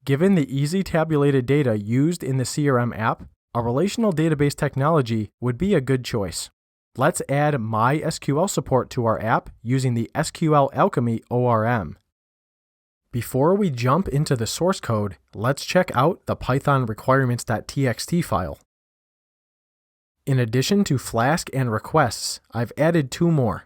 Given the easy tabulated data used in the CRM app, a relational database technology would be a good choice. Let's add MySQL support to our app using the SQLAlchemy ORM. Before we jump into the source code, let's check out the Python requirements.txt file. In addition to Flask and requests, I've added two more.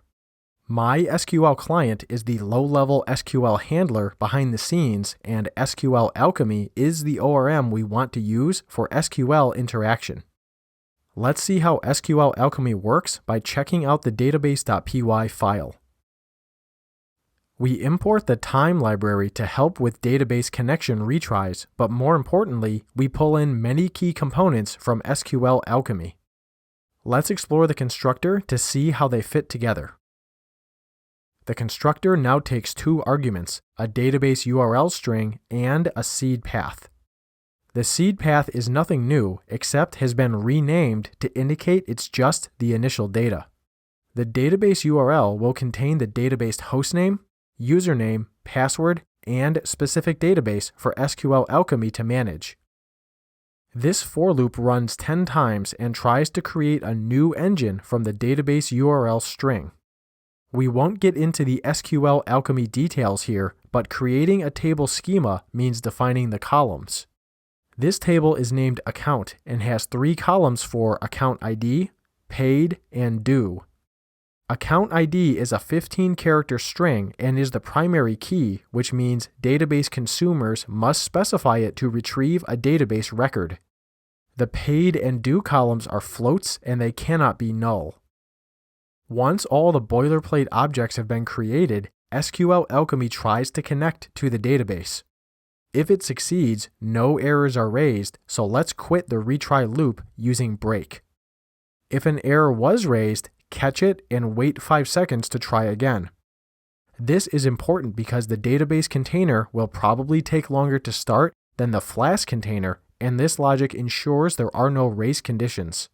MySQL client is the low-level SQL handler behind the scenes, and SQLAlchemy is the ORM we want to use for SQL interaction. Let's see how SQLAlchemy works by checking out the database.py file. We import the time library to help with database connection retries, but more importantly, we pull in many key components from SQLAlchemy. Let's explore the constructor to see how they fit together. The constructor now takes two arguments, a database URL string and a seed path. The seed path is nothing new, except has been renamed to indicate it's just the initial data. The database URL will contain the database hostname, username, password, and specific database for SQLAlchemy to manage. This for loop runs 10 times and tries to create a new engine from the database URL string. We won't get into the SQLAlchemy details here, but creating a table schema means defining the columns. This table is named account and has 3 columns for account ID, paid, and due. Account ID is a 15-character string and is the primary key, which means database consumers must specify it to retrieve a database record. The paid and due columns are floats and they cannot be null. Once all the boilerplate objects have been created, SQLAlchemy tries to connect to the database. If it succeeds, no errors are raised, so let's quit the retry loop using break. If an error was raised, catch it and wait 5 seconds to try again. This is important because the database container will probably take longer to start than the Flask container, and this logic ensures there are no race conditions.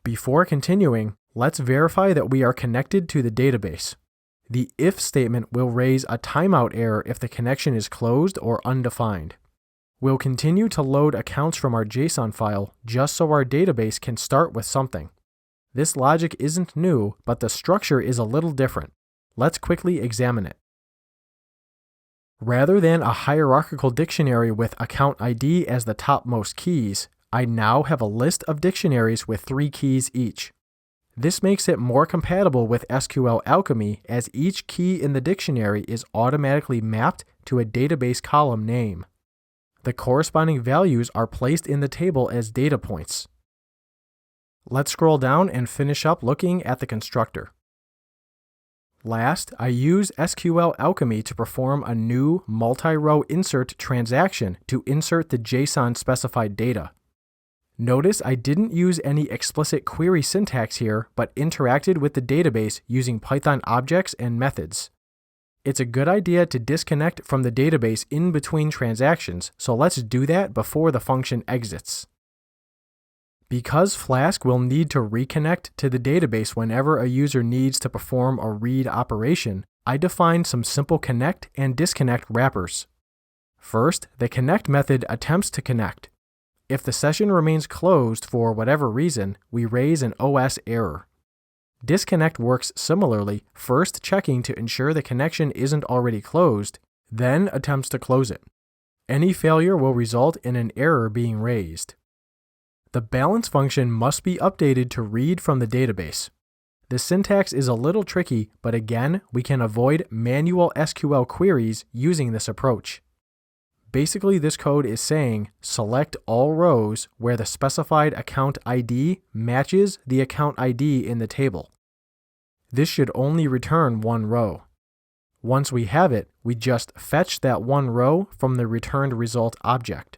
Before continuing, let's verify that we are connected to the database. The if statement will raise a timeout error if the connection is closed or undefined. We'll continue to load accounts from our JSON file just so our database can start with something. This logic isn't new, but the structure is a little different. Let's quickly examine it. Rather than a hierarchical dictionary with account ID as the topmost keys, I now have a list of dictionaries with 3 keys each. This makes it more compatible with SQLAlchemy as each key in the dictionary is automatically mapped to a database column name. The corresponding values are placed in the table as data points. Let's scroll down and finish up looking at the constructor. Last, I use SQLAlchemy to perform a new multi-row insert transaction to insert the JSON specified data. Notice I didn't use any explicit query syntax here, but interacted with the database using Python objects and methods. It's a good idea to disconnect from the database in between transactions, so let's do that before the function exits. Because Flask will need to reconnect to the database whenever a user needs to perform a read operation, I defined some simple connect and disconnect wrappers. First, the connect method attempts to connect. If the session remains closed for whatever reason, we raise an OS error. Disconnect works similarly, first checking to ensure the connection isn't already closed, then attempts to close it. Any failure will result in an error being raised. The balance function must be updated to read from the database. The syntax is a little tricky, but again, we can avoid manual SQL queries using this approach. Basically, this code is saying select all rows where the specified account ID matches the account ID in the table. This should only return one row. Once we have it, we just fetch that one row from the returned result object.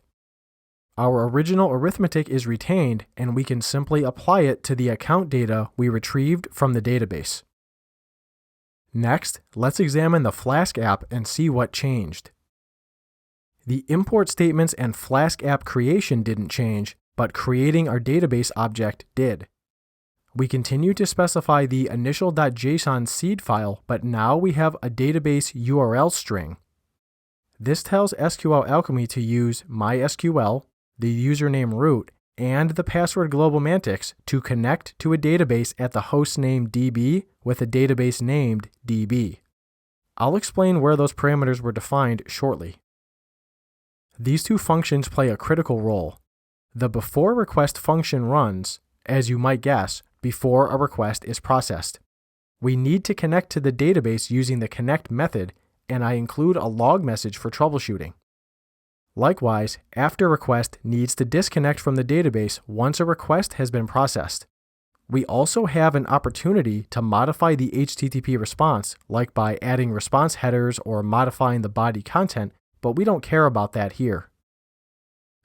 Our original arithmetic is retained, and we can simply apply it to the account data we retrieved from the database. Next, let's examine the Flask app and see what changed. The import statements and Flask app creation didn't change, but creating our database object did. We continue to specify the initial.json seed file, but now we have a database URL string. This tells SQLAlchemy to use MySQL, the username root, and the password globalmantics to connect to a database at the hostname DB with a database named DB. I'll explain where those parameters were defined shortly. These two functions play a critical role. The beforeRequest function runs, as you might guess, before a request is processed. We need to connect to the database using the connect method, and I include a log message for troubleshooting. Likewise, after request needs to disconnect from the database once a request has been processed. We also have an opportunity to modify the HTTP response, like by adding response headers or modifying the body content, but we don't care about that here.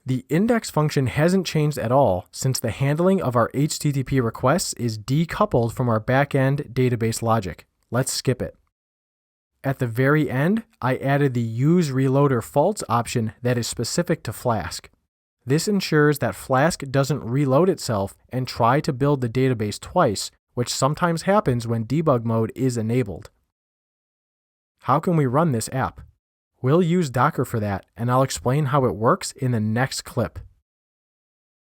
The index function hasn't changed at all since the handling of our HTTP requests is decoupled from our backend database logic. Let's skip it. At the very end, I added the useReloader faults option that is specific to Flask. This ensures that Flask doesn't reload itself and try to build the database twice, which sometimes happens when debug mode is enabled. How can we run this app? We'll use Docker for that, and I'll explain how it works in the next clip.